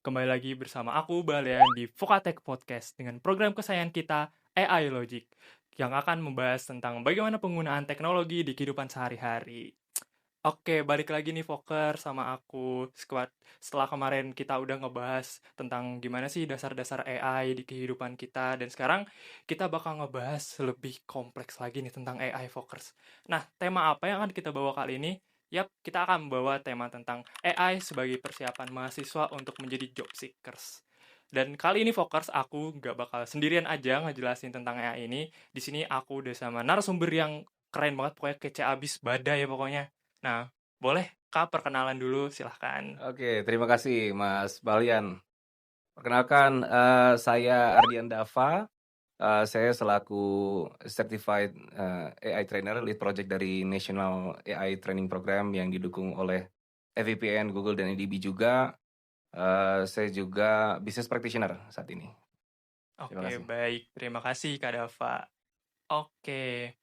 Kembali lagi bersama aku, Balian, di Vokatech Podcast dengan program kesayangan kita, AI Logic, yang akan membahas tentang bagaimana penggunaan teknologi di kehidupan sehari-hari. Oke, balik lagi nih Fokker sama aku, Squad. Setelah kemarin kita udah ngebahas tentang gimana sih dasar-dasar AI di kehidupan kita, dan sekarang kita bakal ngebahas lebih kompleks lagi nih tentang AI Fokkers. Nah, tema apa yang akan kita bawa kali ini? Yap, kita akan membawa tema tentang AI sebagai persiapan mahasiswa untuk menjadi job seekers. Dan kali ini Fokkers, aku nggak bakal sendirian aja ngejelasin tentang AI ini. Di sini aku udah sama narasumber yang keren banget, pokoknya kece abis badai ya pokoknya. Nah, boleh Kak perkenalan dulu, silahkan. Oke, terima kasih Mas Balian. Perkenalkan, saya Ardian Dava. Saya selaku Certified AI Trainer, Lead Project dari National AI Training Program yang didukung oleh FVPN, Google, dan IDB juga. Saya juga Business Practitioner saat ini. Terima Oke, kasih. baik. Terima kasih Kak Dava. Oke.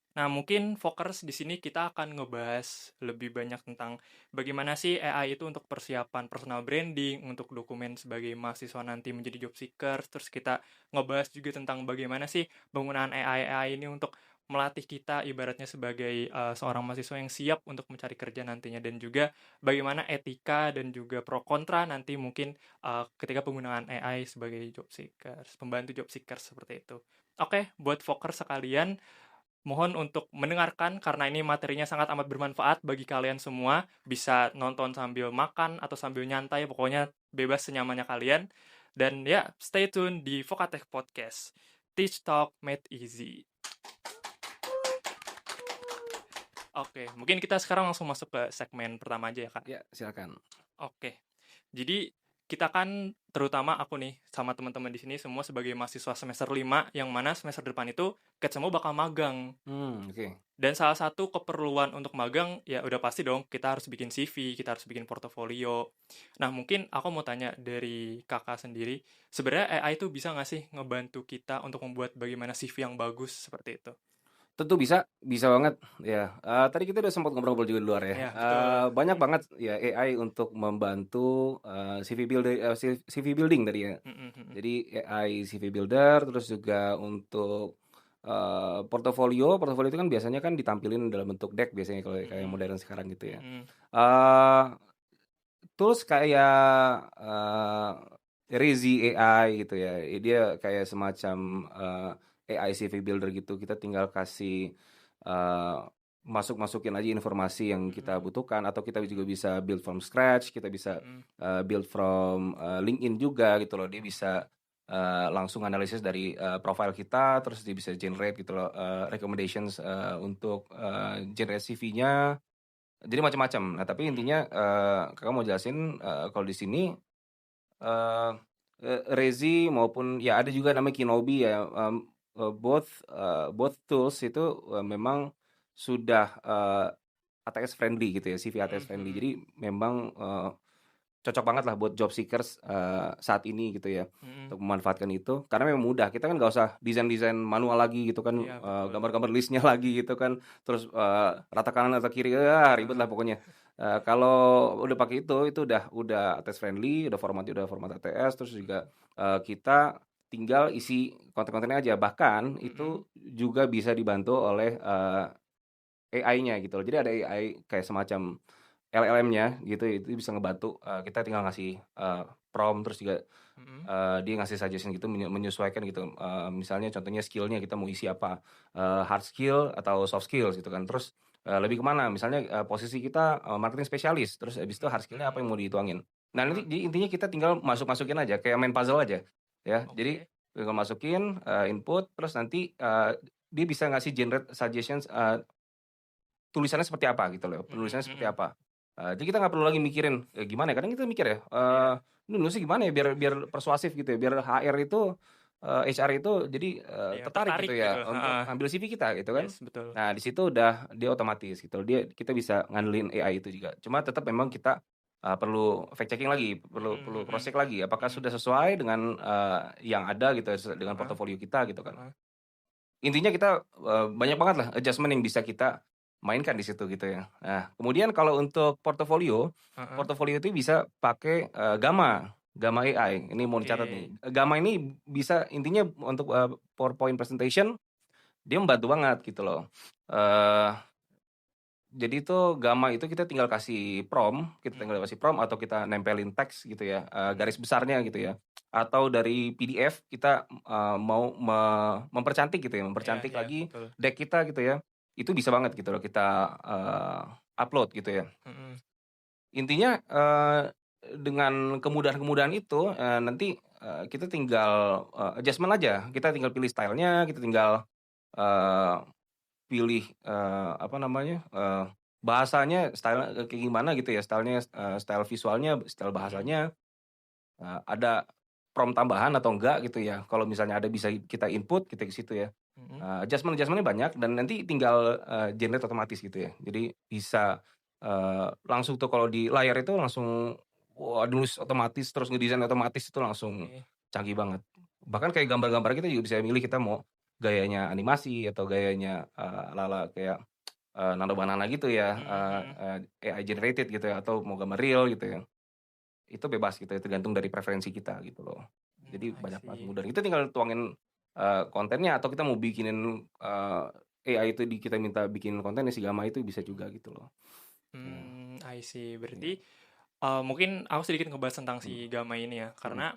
Nah, mungkin Fokers di sini kita akan ngebahas lebih banyak tentang bagaimana sih AI itu untuk persiapan personal branding, untuk dokumen sebagai mahasiswa nanti menjadi job seeker, terus kita ngebahas juga tentang bagaimana sih penggunaan AI ini untuk melatih kita ibaratnya sebagai seorang mahasiswa yang siap untuk mencari kerja nantinya, dan juga bagaimana etika dan juga pro kontra nanti mungkin ketika penggunaan AI sebagai job seekers, pembantu job seekers seperti itu. Oke, buat Fokers sekalian, mohon untuk mendengarkan karena ini materinya sangat amat bermanfaat bagi kalian semua. Bisa nonton sambil makan atau sambil nyantai, pokoknya bebas senyamannya kalian. Dan ya, stay tune di Vokatech Podcast. Teach Talk Made Easy. Oke, mungkin kita sekarang langsung masuk ke segmen pertama aja ya, Kak. Ya, silakan. Oke. Jadi kita kan terutama aku nih sama teman-teman di sini semua sebagai mahasiswa semester 5 yang mana semester depan itu kita semua bakal magang. Oke. Dan salah satu keperluan untuk magang, ya udah pasti dong, kita harus bikin CV, kita harus bikin portofolio. Nah, mungkin aku mau tanya dari kakak sendiri, sebenarnya AI itu bisa nggak sih ngebantu kita untuk membuat bagaimana CV yang bagus seperti itu? Tentu bisa banget ya. Tadi kita udah sempat ngobrol-ngobrol juga di luar ya. Ya, betul. Banyak banget ya AI untuk membantu, CV building tadi ya. Mm, mm, mm. Jadi AI CV builder, terus juga untuk, portofolio itu kan biasanya kan ditampilin dalam bentuk deck biasanya kalau kayak Mm, modern sekarang gitu ya. mm. Eee, Tools kayak, Rezi AI gitu ya, dia kayak semacam, AI CV builder gitu, kita tinggal kasih, eee, masukin aja informasi yang kita Mm, butuhkan, atau kita juga bisa build from scratch, kita bisa, mm. build from, LinkedIn juga gitu loh. Dia bisa, langsung analisis dari, profile kita, terus dia bisa generate gitu loh, recommendations, untuk, generate CV-nya. Jadi macam-macam. Nah, tapi Mm. intinya, Kakak mau jelasin, kalau di sini, eee Rezi maupun ya ada juga namanya Kinobi ya, both tools itu, memang sudah, ATS friendly gitu ya, CV Mm, ATS friendly. mm. Jadi memang, cocok banget lah buat job seekers, saat ini gitu ya, Mm. untuk memanfaatkan itu. Karena memang mudah, kita kan nggak usah desain-desain manual lagi gitu kan, Iya, betul. gambar-gambar list-nya lagi gitu kan, terus, rata kanan, rata kiri, ribet lah pokoknya. Kalau udah pakai itu udah ATS friendly, udah format ATS, terus juga, kita tinggal isi konten-kontennya aja. Bahkan Mm. itu juga bisa dibantu oleh, AI-nya gitu loh. Jadi ada AI kayak semacam LLM-nya gitu, itu bisa ngebantu, kita tinggal ngasih, prompt, terus juga, Mm. dia ngasih suggestion gitu, menyesuaikan gitu, misalnya contohnya skill-nya kita mau isi apa, hard skill atau soft skills gitu kan. Terus, lebih ke mana, misalnya, posisi kita, marketing spesialis, terus habis itu hard skill-nya apa Mm. yang mau dituangin. Nah, nanti Ah, jadi intinya kita tinggal masukin aja, kayak main puzzle aja, ya. Jadi oke. tinggal masukin, input, terus nanti, dia bisa ngasih generate suggestions, tulisannya seperti apa gitu loh, Mm, penulisannya seperti mm. apa. Jadi kita nggak perlu lagi mikirin, gimana ya, kadang kita mikir ya, Iya, ini nulisnya gimana ya biar biar persuasif gitu ya, biar HR itu, HR itu jadi, iya, tertarik tertarik gitu gitu. ya untuk Heeh. ngambil CV kita gitu kan. Yes, betul. Nah di situ udah dia otomatis gitu, kita bisa ngandelin AI itu juga. Cuma tetap memang kita, perlu fact checking lagi, perlu Mhm, perlu cross mhm. check lagi apakah Mhm. sudah sesuai dengan, yang ada gitu, dengan Heeh, portofolio kita gitu kan. heeh. Intinya kita, banyak banget lah adjustment yang bisa kita mainkan di situ gitu ya. Nah, kemudian kalau untuk portofolio, Heeh. portofolio itu bisa pakai, Gamma. Gamma AI, ini mau dicatat nih. Oke. Gamma ini bisa intinya untuk, PowerPoint presentation, dia membantu banget gitu loh. Eee, jadi itu Gamma itu kita tinggal kasih prompt, Mhm, atau kita nempelin teks gitu ya, mhm. garis besarnya gitu ya. Atau dari PDF kita, mau mempercantik gitu ya, Iya mempercantik iya, lagi betul. deck kita gitu ya. Itu bisa banget gitu loh kita, upload gitu ya. Mhm, Intinya, dengan kemudahan-kemudahan itu, nanti, kita tinggal, adjustment aja. Kita tinggal pilih style-nya, kita tinggal, eee, pilih, apa namanya, bahasanya style kayak gimana gitu ya, style-nya, mhm, style visualnya, style mhm, bahasanya, ada prompt tambahan atau enggak gitu ya. Kalau misalnya ada bisa kita input, kita ke situ ya. mhm. Adjustment-adjustment-nya banyak dan nanti tinggal, generate otomatis gitu ya. Jadi bisa, langsung tuh kalau di layar itu langsung, wah nulis otomatis, terus ngedesain otomatis itu langsung Oke. canggih banget. Bahkan kayak gambar-gambar kita juga bisa milih kita mau gayanya animasi atau gayanya, ala-ala kayak, Nano Banana gitu ya, Mhm mhm. AI generated gitu ya, atau mau gambar real gitu ya. Itu bebas gitu ya, tergantung dari preferensi kita gitu loh. Jadi I banyak banget see. mudah. Itu tinggal tuangin, kontennya atau kita mau bikinin, AI itu kita minta bikin konten ya si Gama itu bisa juga gitu loh. Ya, I see. iya, Berarti, mungkin aku sedikit ngebahas tentang mhm, si Gamma ini ya, mhm, karena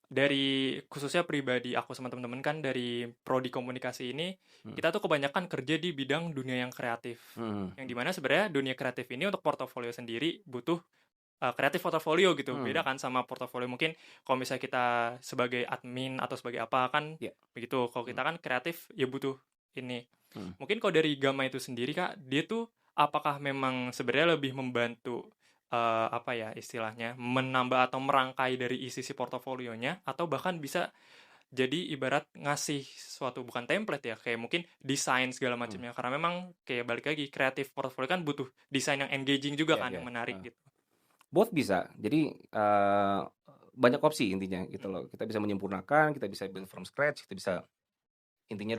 dari khususnya pribadi aku sama temen-temen kan dari prodi komunikasi ini, mhm, kita tuh kebanyakan kerja di bidang dunia yang kreatif. mhm, Yang di mana sebenarnya dunia kreatif ini untuk portofolio sendiri butuh, kreatif portofolio gitu. Beda mhm, kan sama portofolio mungkin kalau misalnya kita sebagai admin atau sebagai apa kan iya, begitu. Kalau mhm, kita kan kreatif ya butuh ini. mhm, Mungkin kalau dari Gamma itu sendiri Kak, dia tuh apakah memang sebenarnya lebih membantu, apa ya istilahnya, menambah atau merangkai dari isi si portofolionya atau bahkan bisa jadi ibarat ngasih suatu bukan template ya, kayak mungkin desain segala mhm, macamnya. Karena memang kayak balik lagi kreatif portofolio kan butuh desain yang engaging juga iya kan, iya, yang menarik gitu. both bisa. Jadi, banyak opsi intinya gitu Mhm, loh. Kita bisa menyempurnakan, kita bisa build from scratch, kita bisa intinya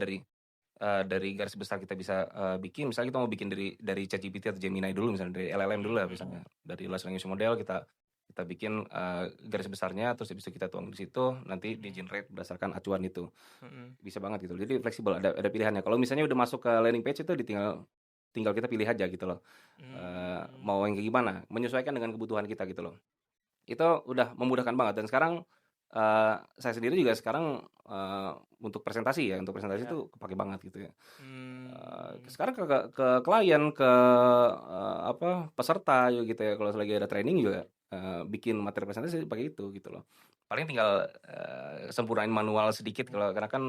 dari garis besar kita bisa, bikin misalnya kita mau bikin dari ChatGPT atau Gemini dulu misalnya, dari LLM dulu mhm lah mhm misalnya, dari large language model kita kita bikin, garis besarnya terus habis itu kita tuang di situ, nanti mhm di-generate berdasarkan acuan itu. mhm. Bisa banget gitu, jadi fleksibel, ada pilihannya. Kalau misalnya udah masuk ke landing page itu tinggal tinggal kita pilih aja gitu loh, Mmm, mau yang kayak gimana, menyesuaikan dengan kebutuhan kita gitu loh. Itu udah memudahkan banget dan sekarang, saya sendiri juga sekarang, untuk presentasi ya, untuk presentasi iya. itu kepakai banget gitu ya. Mmm, Sekarang ke klien, apa, peserta gitu ya, kalau lagi ada training juga, bikin materi presentasi pakai itu gitu loh. Paling tinggal, sempurnain manual sedikit mhm. kalau karena kan,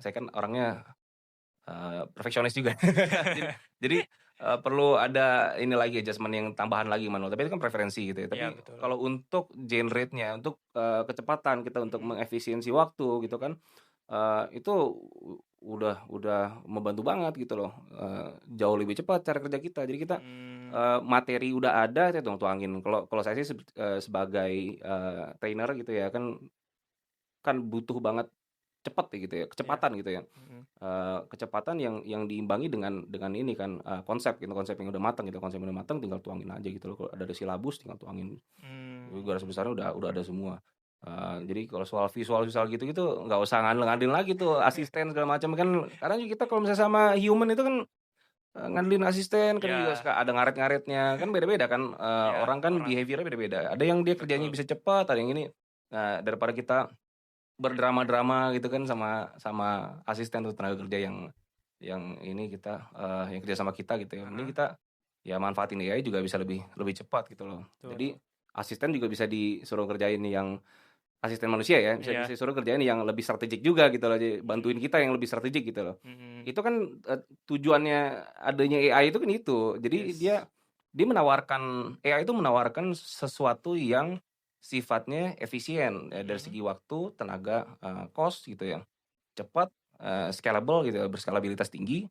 saya kan orangnya, perfeksionis juga. Jadi jadi, perlu ada ini lagi adjustment yang tambahan lagi manual, tapi itu kan preferensi gitu ya. Iya Tapi betul. kalau untuk generate-nya, untuk, kecepatan kita untuk Mhm mengefisiensi waktu gitu kan, itu udah membantu banget gitu loh, jauh lebih cepat cara kerja kita. Jadi kita, mmm, materi udah ada, kita tuang-tuangin. Kalau kalau saya sih sebagai, trainer gitu ya, kan butuh banget cepet ya gitu ya, iya, kecepatan gitu ya. mhm, Kecepatan yang diimbangi dengan ini kan, konsep gitu, konsep yang udah mateng gitu, konsep yang udah mateng tinggal tuangin aja gitu loh. Kalau ada silabus tinggal tuangin, garis mmm, besarnya udah ada semua. Jadi kalau soal visual-visual gitu-gitu nggak usah ngandel-ngandelin lagi tuh asisten segala macam kan, kadang juga kita kalau misalnya sama human itu kan, ngandelin asisten kadang juga iya suka ada ngaret-ngaretnya, kan beda-beda kan, iya, orang kan orang behavior-nya beda-beda. Ada yang dia kerjanya betul, bisa cepat, ada yang ini. Nah, daripada kita berdrama-drama gitu kan sama sama asisten atau tenaga kerja yang ini kita, yang kerja sama kita gitu ya, mending heeh, kita ya manfaatin AI juga bisa lebih lebih cepat gitu loh. betul, Jadi asisten juga bisa disuruh kerjain yang asisten manusia ya, bisa iya, disuruh kerjain yang lebih strategik juga gitu loh, jadi bantuin mhm kita yang lebih strategik gitu loh. mhm, Itu kan, tujuannya adanya AI itu kan itu. Jadi dia yes, dia menawarkan AI itu menawarkan sesuatu yang sifatnya efisien, dari mhm, segi waktu, tenaga, cost gitu ya, cepat, scalable gitu ya, berskalabilitas tinggi.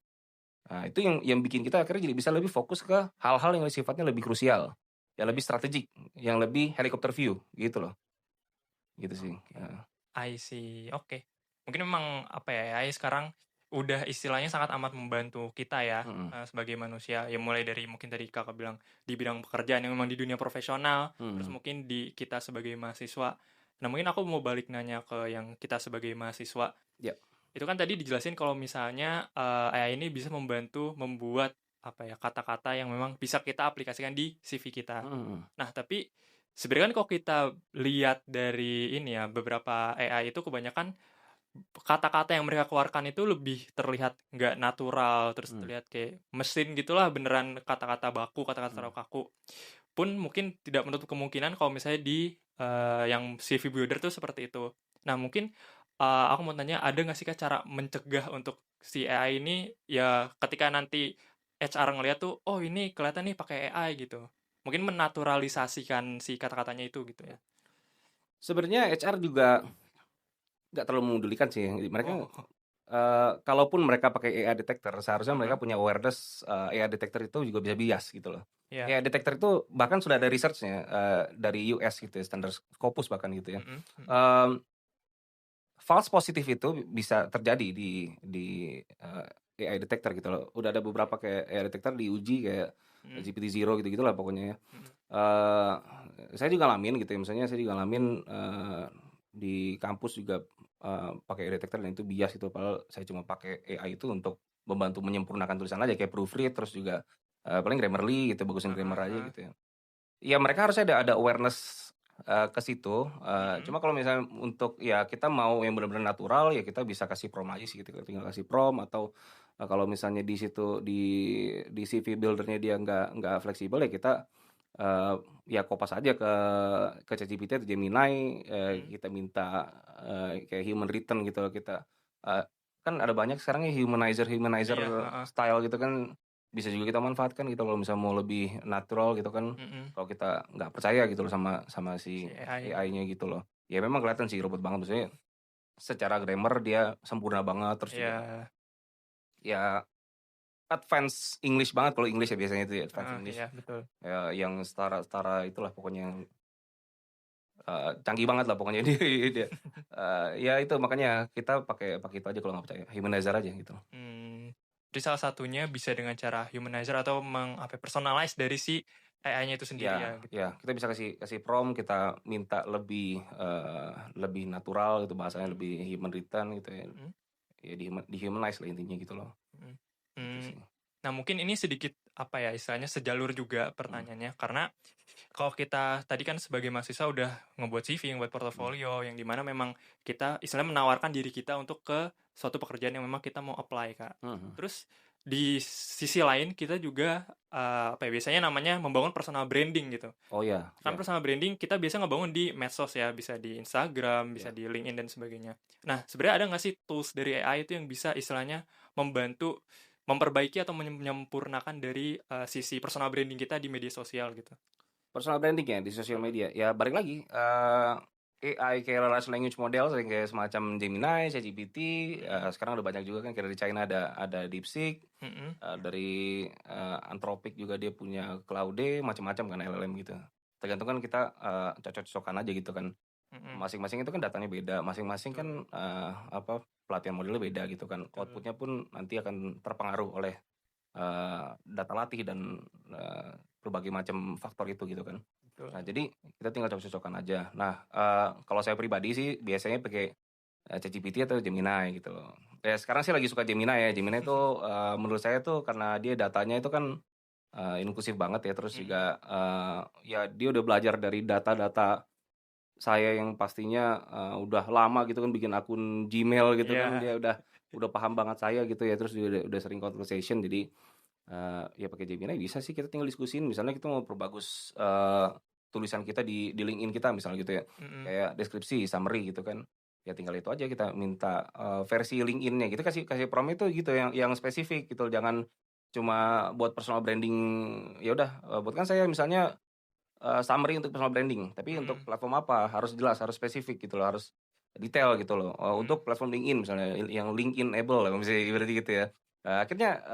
Nah, itu yang bikin kita akhirnya jadi bisa lebih fokus ke hal-hal yang sifatnya lebih krusial, yang lebih oke strategik, yang lebih helikopter view gitu loh, gitu sih, oke, I see, oke. Mungkin memang, apa ya, AI sekarang udah istilahnya sangat amat membantu kita ya, Mhm, sebagai manusia. Ya mulai dari mungkin tadi Kakak bilang di bidang pekerjaan yang memang di dunia profesional, terus mhm, mungkin di kita sebagai mahasiswa. Nah, mungkin aku mau balik nanya ke yang kita sebagai mahasiswa. ya, Itu kan tadi dijelasin kalau misalnya, AI ini bisa membantu membuat, apa ya, kata-kata yang memang bisa kita aplikasikan di CV kita. mhm mhm, Nah, tapi sebenarnya kan kalau kita lihat dari ini ya, beberapa AI itu kebanyakan kata-kata yang mereka keluarkan itu lebih terlihat nggak natural, terus mhm, terlihat kayak mesin gitulah, beneran kata-kata baku, kata-kata mhm. terlalu kaku. Pun mungkin tidak menutup kemungkinan kalau misalnya di yang CV builder tuh seperti itu. Nah, mungkin aku mau tanya, ada nggak sih Kak cara mencegah untuk si AI ini ya ketika nanti HR ngeliat tuh, oh ini kelihatan nih pakai AI gitu. Mungkin menaturalisasikan si kata-katanya itu gitu ya. Sebenarnya HR juga nggak terlalu memedulikan sih, mereka, Oh, kalaupun mereka pakai AI detector, seharusnya mereka heeh, punya awareness, AI detector itu juga bisa bias gitu loh. iya, AI detector itu bahkan sudah ada research-nya, dari US gitu ya, standar Scopus bahkan gitu ya. mhm mhm, Mmm, false positif itu bisa terjadi di AI detector gitu loh. Udah ada beberapa kayak AI detector diuji kayak mhm GPT-0 gitu-gitulah pokoknya ya. mhm, Eee, saya juga ngalamin gitu ya, misalnya saya juga ngalamin, di kampus juga, pakai AI detector dan itu bias gitu, padahal saya cuma pakai AI itu untuk membantu menyempurnakan tulisan aja kayak proofread, terus juga, paling Grammarly gitu, bagusin heeh grammar aja heeh, gitu ya. Ya mereka harusnya ada awareness, ke situ, mhm, cuma kalau misalnya untuk ya kita mau yang benar-benar natural, ya kita bisa kasih prompt aja sih gitu, tinggal kasih prompt atau, kalau misalnya di situ di CV builder-nya dia nggak fleksibel, ya kita, eee, ya kopas aja ke ChatGPT atau Gemini, mhm, kita minta, kayak human written gitu loh kita, eee, kan ada banyak sekarang ya humanizer iya, heeh, style gitu kan, bisa juga kita manfaatkan gitu kalau misalnya mau lebih natural gitu kan. mhm, Kalau kita nggak percaya gitu loh sama si si AI, AI-nya gitu loh. Ya memang kelihatan sih robot banget, maksudnya secara grammar dia sempurna banget, terus juga iya, ya advance English banget, kalau English ya biasanya itu ya, advance heeh, English. iya betul, Ya yang setara-setara itulah pokoknya yang, canggih banget lah pokoknya dia. Ya itu makanya kita pakai pakai itu aja kalau nggak percaya, humanizer aja gitu. jadi salah satunya bisa dengan cara humanizer atau apa ya, personalize dari si AI-nya itu sendiri ya Ya gitu, ya kita bisa kasih kasih prompt, kita minta lebih, lebih natural gitu, bahasanya mhm lebih human written gitu ya. mhm Ya di-humanize lah intinya gitu loh, mhm, gitu mmm, sih. nah mungkin ini sedikit, apa ya, istilahnya sejalur juga Mhm pertanyaannya, karena kalau kita tadi kan sebagai mahasiswa udah ngebuat CV, ngebuat mhm portofolio, yang di mana memang kita istilahnya menawarkan diri kita untuk ke suatu pekerjaan yang memang kita mau apply, Kak. mhm. Terus di sisi lain kita juga, apa ya, biasanya namanya membangun personal branding gitu. Oh ya Kan ya personal branding kita biasa ngebangun di medsos ya, bisa di Instagram, bisa ya. di LinkedIn dan sebagainya. Nah, sebenarnya ada nggak sih tools dari AI itu yang bisa istilahnya membantu memperbaiki atau menyempurnakan dari, sisi personal branding kita di media sosial gitu? Personal branding ya di sosial Mhm, media, ya balik lagi, AI kayak large language model kayak semacam Gemini, ChatGPT, mhm, sekarang udah banyak juga kan kayak dari China ada DeepSeek, mhm, dari, Anthropic juga dia punya Claude, macam-macam kan LLM gitu. Tergantung kan kita, cocok-cocokan aja gitu kan. mhm, Masing-masing itu kan datanya beda, masing-masing kan, betul pelatihan modelnya beda gitu kan, betul, output-nya pun nanti akan terpengaruh oleh, data latih dan, berbagai macam faktor itu gitu kan. betul. Nah jadi kita tinggal cocok-cocokan aja. Nah, kalau saya pribadi sih biasanya pakai, ChatGPT atau Gemini gitu loh. Ya sekarang sih lagi suka Gemini ya, Gemini itu, menurut saya tuh karena dia datanya itu kan, inklusif banget ya, terus Mhm, juga, ya dia udah belajar dari data-data saya yang pastinya, udah lama gitu kan bikin akun Gmail gitu kan, iya, dia udah paham banget saya gitu ya, terus juga udah sering conversation jadi, ya pakai Gemini bisa sih kita tinggal diskusin, misalnya kita mau perbagus, tulisan kita di LinkedIn kita misalnya gitu ya, mhm, kayak deskripsi, summary gitu kan, ya tinggal itu aja kita minta, versi LinkedIn-nya gitu, kasih kasih prompt itu gitu yang spesifik gitu, jangan cuma buat personal branding, ya udah, buat kan saya misalnya summary untuk personal branding, tapi untuk mhm, platform apa, harus jelas, harus spesifik gitu loh, harus detail gitu loh. mhm, Untuk platform LinkedIn misalnya, yang LinkedIn-able lah bisa ibaratnya gitu ya. Akhirnya,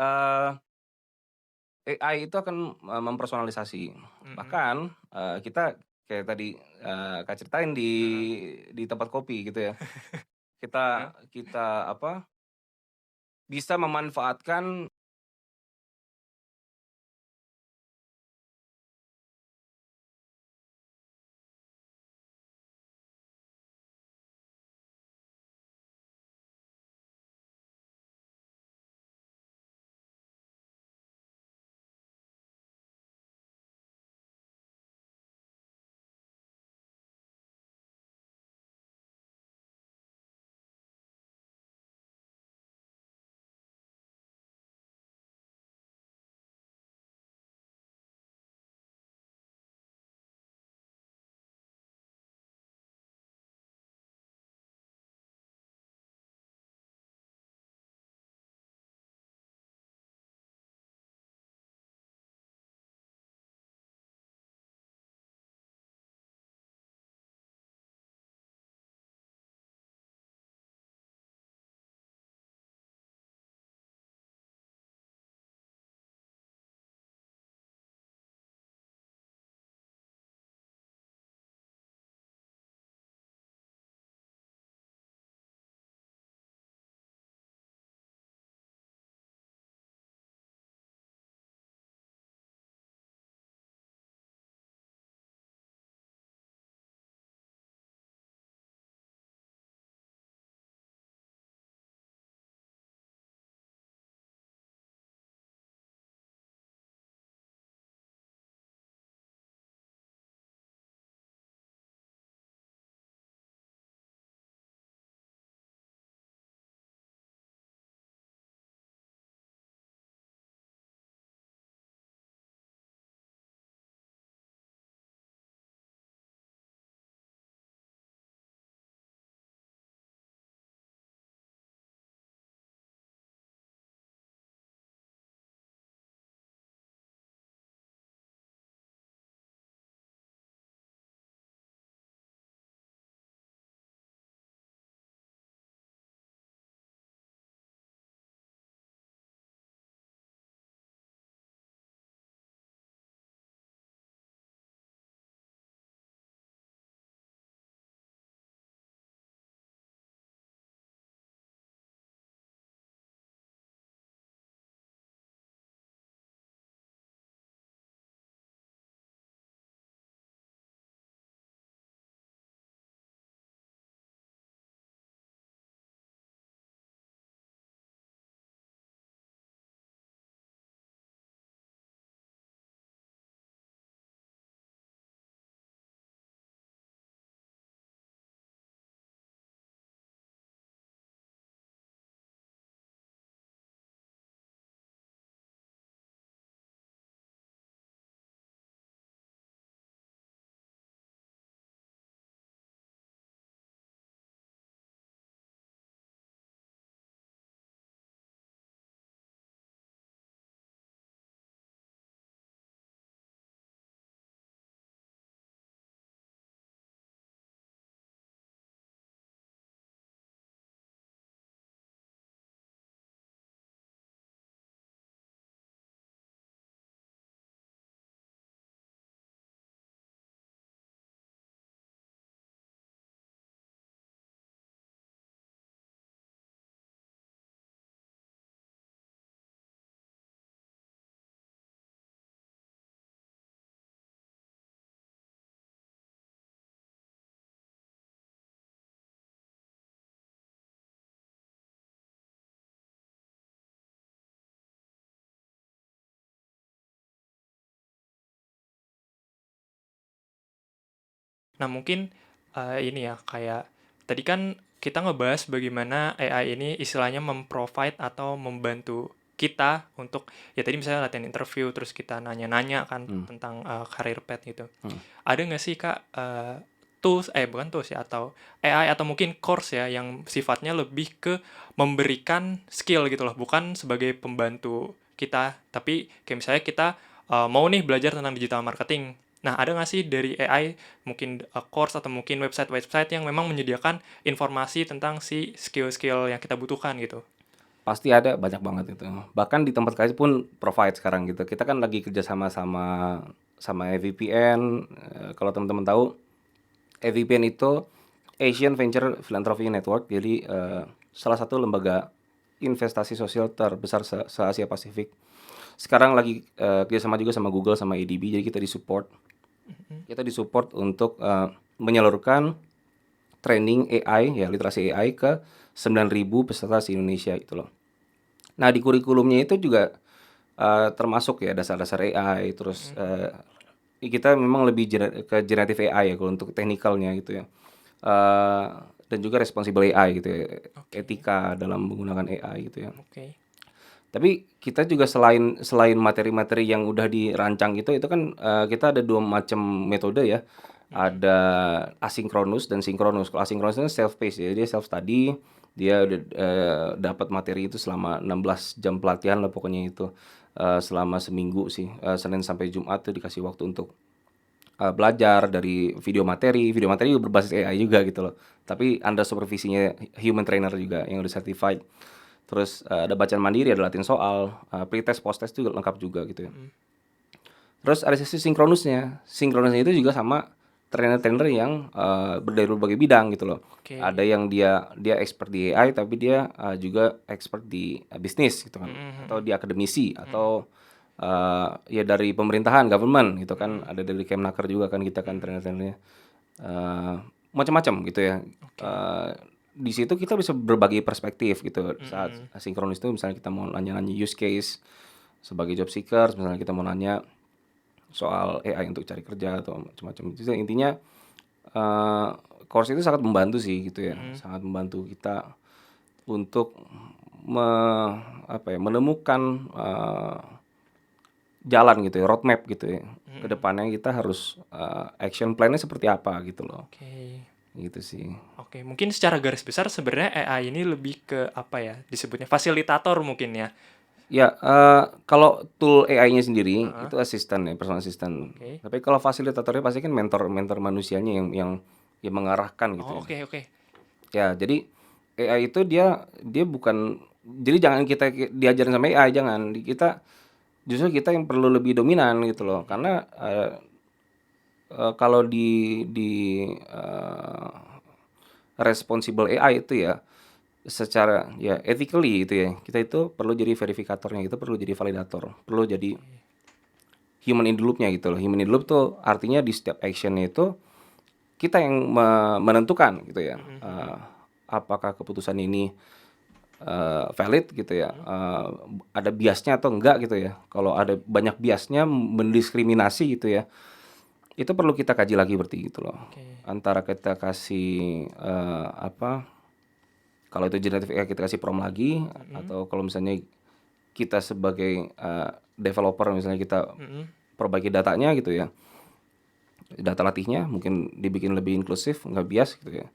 AI itu akan, mempersonalisasi. mhm, Bahkan, kita kayak tadi, Kakak ceritain heeh di tempat kopi gitu ya, kita heeh, kita apa bisa memanfaatkan Nah, mungkin ini ya, kayak tadi kan kita ngebahas bagaimana AI ini istilahnya memprovide atau membantu kita untuk ya tadi misalnya latihan interview terus kita nanya-nanya kan hmm, tentang career path gitu. hmm. Ada nggak sih Kak tools bukan tools ya atau AI atau mungkin course ya yang sifatnya lebih ke memberikan skill gitu loh, bukan sebagai pembantu kita, tapi kayak misalnya kita mau nih belajar tentang digital marketing. Nah, ada nggak sih dari AI mungkin course atau mungkin website-website yang memang menyediakan informasi tentang si skill-skill yang kita butuhkan gitu? Pasti ada, banyak banget itu. Bahkan di tempat kerja pun provide sekarang gitu. Kita kan lagi kerja sama EVPN, kalau teman-teman tahu, EVPN itu Asian Venture Philanthropy Network. Jadi, salah satu lembaga investasi sosial terbesar se-Asia Pasifik. Sekarang lagi kerjasama juga sama Google sama ADB, jadi kita disupport. Kita disupport untuk menyalurkan training AI, ya literasi AI ke 9.000 peserta di Indonesia gitu loh. Nah di kurikulumnya itu juga termasuk ya dasar-dasar AI, terus kita memang lebih ke generative AI ya kalau untuk teknikalnya gitu ya. Dan juga responsible AI gitu ya, etika dalam menggunakan AI gitu ya. Oke. Tapi kita juga selain materi-materi yang udah dirancang itu kan kita ada 2 macam metode ya. Ada asinkronus dan sinkronus. Kalau asinkronus itu self paced ya, dia self study, dia udah dapat materi itu selama 16 jam pelatihan lah pokoknya itu. Selama seminggu sih, Senin sampai Jumat tuh dikasih waktu untuk belajar dari video materi juga berbasis AI juga gitu loh. Tapi under supervisinya human trainer juga yang udah certified. Terus ada bacaan mandiri, ada latihan soal, pretest, posttest juga lengkap juga gitu ya. Terus ada sesi sinkronusnya. Sinkronusnya itu juga sama trainer-trainer yang dari berbagai bidang gitu loh. Oke. Ada yang dia expert di AI tapi dia juga expert di bisnis gitu kan. Atau di akademisi atau ya dari pemerintahan, government gitu kan. Ada dari Kemnaker juga kan kita kan trainer-trainernya. Macam-macam gitu ya. Di situ kita bisa berbagi perspektif gitu saat sinkronus itu. Misalnya kita mau nanya-nanya use case sebagai job seekers, misalnya kita mau nanya soal AI untuk cari kerja atau macam-macam. Itu intinya course itu sangat membantu sih gitu ya. Sangat membantu kita untuk menemukan jalan gitu ya, roadmap gitu ya. Kedepannya kita harus action plan-nya seperti apa gitu loh. Oke. Gitu sih. Oke, mungkin secara garis besar sebenarnya AI ini lebih ke apa ya? Disebutnya fasilitator mungkin ya. Ya, kalau tool AI-nya sendiri itu asisten ya, personal assistant. Oke. Tapi kalau fasilitatornya pasti kan mentor manusianya yang mengarahkan gitu Oh, ya. oke. Ya, jadi AI itu dia bukan, jadi jangan kita diajarin sama AI, jangan. Justru kita yang perlu lebih dominan gitu loh. Karena kalau di responsible AI itu ya secara ya ethically gitu ya, kita itu perlu jadi verifikatornya, kita perlu jadi validator, perlu jadi human in the loop-nya gitu loh. Human in the loop tuh artinya di setiap action-nya itu kita yang menentukan gitu ya. Apakah keputusan ini valid gitu ya, ada biasnya atau enggak gitu ya. Kalau ada banyak biasnya mendiskriminasi gitu ya, itu perlu kita kaji lagi berarti gitu loh. Antara kita kasih kalau itu generative AI kita kasih prompt lagi, atau kalau misalnya kita sebagai developer misalnya kita perbaiki datanya gitu ya, data latihnya mungkin dibikin lebih inklusif, nggak bias gitu ya.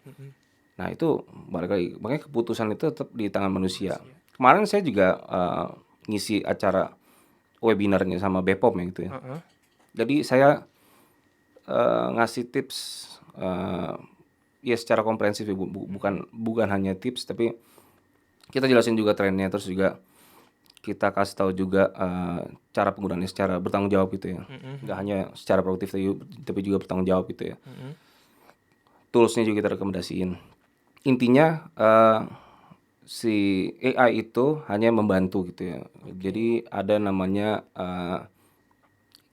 Nah itu balik lagi, makanya keputusan itu tetap di tangan manusia. Kemarin saya juga ngisi acara webinarnya sama BPOM ya gitu ya. Jadi saya ngasih tips ya secara komprehensif ya, bukan hanya tips, tapi kita jelasin juga trennya, terus juga kita kasih tahu juga cara penggunaannya secara bertanggung jawab gitu ya. Nggak hanya secara produktif tapi juga bertanggung jawab gitu ya. Toolsnya juga kita rekomendasiin. Intinya si AI itu hanya membantu gitu ya. Jadi ada namanya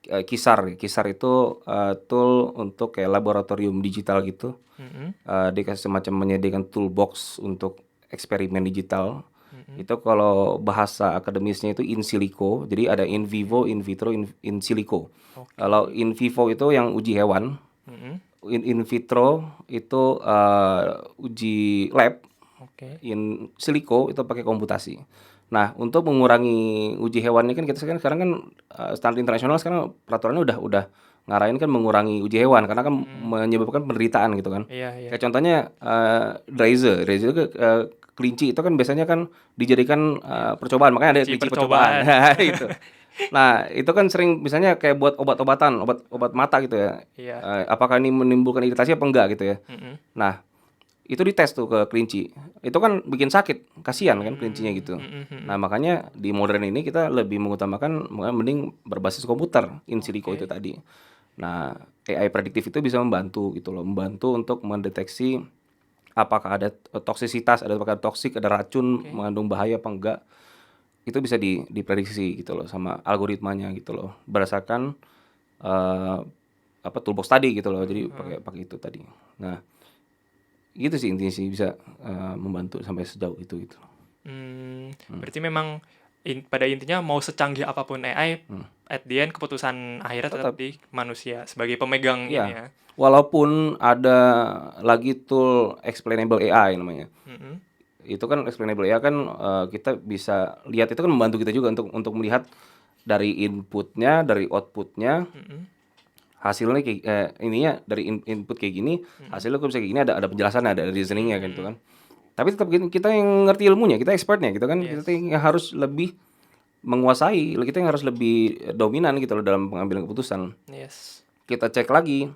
Kisar. Kisar itu tool untuk kayak laboratorium digital gitu. Dia kasih semacam menyediakan toolbox untuk eksperimen digital. Itu kalau bahasa akademisnya itu in silico. Jadi ada in vivo, in vitro, in silico. Kalau in vivo itu yang uji hewan. In vitro itu uji lab. In silico itu pakai komputasi. Nah, untuk mengurangi uji hewannya kan kita sekarang kan standar internasional sekarang peraturannya udah ngarahin kan mengurangi uji hewan karena kan menyebabkan penderitaan gitu kan. Iya. Kayak contohnya Draize itu kelinci itu kan biasanya kan dijadikan percobaan, makanya ada kelinci percobaan. Itu. Nah, itu kan sering misalnya kayak buat obat-obatan, obat mata gitu ya. Apakah ini menimbulkan iritasi apa enggak gitu ya. Nah, itu dites tuh ke kelinci. Itu kan bikin sakit, kasihan kan kelincinya gitu. Nah, makanya di modern ini kita lebih mengutamakan mending berbasis komputer, in silico itu tadi. Nah, AI prediktif itu bisa membantu gitu loh, membantu untuk mendeteksi apakah ada toksisitas, apakah toksik, ada racun, Oke. mengandung bahaya apa enggak, itu bisa diprediksi gitu loh sama algoritmanya gitu loh, berdasarkan, eee, toolbox tadi gitu loh, Heeh jadi heeh. pakai pakai itu tadi. Nah, gitu sih intinya sih bisa, membantu sampai sejauh itu gitu. Mmm, Berarti memang pada intinya mau secanggih apapun AI, hmm. at the end keputusan akhirnya tetap Tetap di manusia sebagai pemegang ini iya, ya. walaupun ada lagi tool explainable AI namanya. Mhm, Itu kan explainable AI kan, kita bisa lihat itu kan membantu kita juga untuk melihat dari inputnya, dari outputnya, mhm, hasilnya kayak ininya dari input kayak gini, mhm, hasilnya kok bisa kayak gini, ada penjelasannya, ada mhm reasoningnya kan gitu mhm. kan. Tapi tetap kita yang ngerti ilmunya, kita expertnya gitu kan, kita Yes, yang harus lebih menguasai, kita yang harus lebih dominan gitu loh dalam pengambilan keputusan. yes. Kita cek lagi.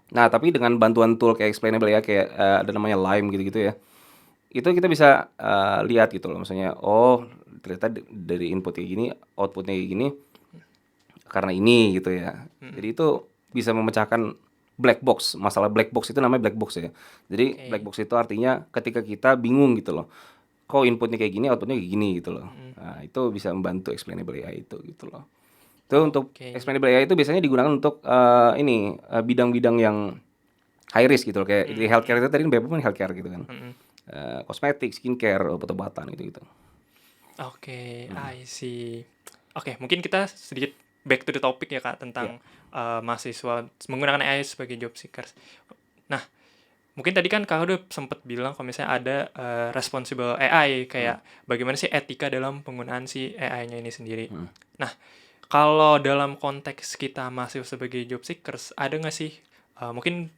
Nah, tapi dengan bantuan tool kayak explainable ya, kayak, ada namanya Lime gitu-gitu ya. Itu kita bisa, lihat gitu loh, misalnya, oh ternyata dari input kayak gini, outputnya kayak gini, karena ini gitu ya. Jadi Mhm, itu bisa memecahkan black box, masalah black box itu namanya black box ya. Jadi black oke. box itu artinya ketika kita bingung gitu loh, kok inputnya kayak gini, outputnya kayak gini gitu loh. Mhm, Nah, itu bisa membantu explainable AI itu gitu loh. Itu untuk oke. explainable AI itu biasanya digunakan untuk, bidang-bidang yang high risk gitu loh, kayak di Mhm healthcare mhm itu tadi kan BPOM healthcare gitu kan. mhm. Kosmetik, skincare, obat-obatan gitu-gitu. Oke, Mhm, I see. Oke, mungkin kita sedikit back to the topic ya Kak, iya, tentang mahasiswa menggunakan AI sebagai job seekers. Nah, mungkin tadi kan Kakak udah sempet bilang kalau misalnya ada responsible AI, mhm, kayak bagaimana sih etika dalam penggunaan si AI-nya ini sendiri. mhm. Nah, kalau dalam konteks kita masih sebagai job seekers, ada nggak sih mungkin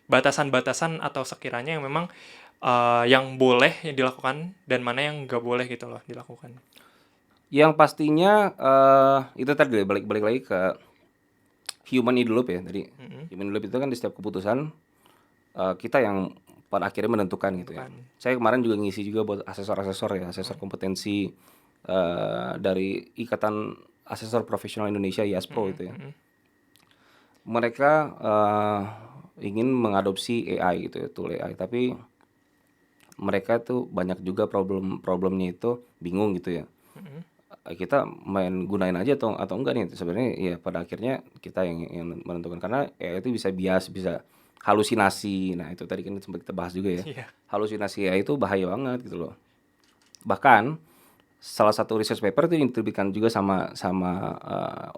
batasan-batasan atau sekiranya yang memang yang boleh yang dilakukan dan mana yang nggak boleh gitu loh dilakukan? Yang pastinya, itu tadi balik balik lagi ke human in the loop ya tadi. Mhm, Human in the loop itu kan di setiap keputusan, kita yang pada akhirnya menentukan gitu ya. tentukan. Saya kemarin juga ngisi juga buat asesor-asesor ya, asesor Mhm, kompetensi, dari Ikatan Asesor Profesional Indonesia, IASPRO mhm itu ya. mhm, Mereka, ingin mengadopsi AI gitu ya, tool AI, tapi mereka tuh banyak juga problemnya itu bingung gitu ya. mhm, Kita main gunain aja atau enggak nih, sebenarnya ya pada akhirnya kita yang menentukan, karena AI itu bisa bias, bisa halusinasi. Nah, itu tadi kan sempat kita bahas juga ya. iya, Halusinasi AI itu bahaya banget gitu loh. Bahkan salah satu research paper itu yang diterbitkan juga sama sama,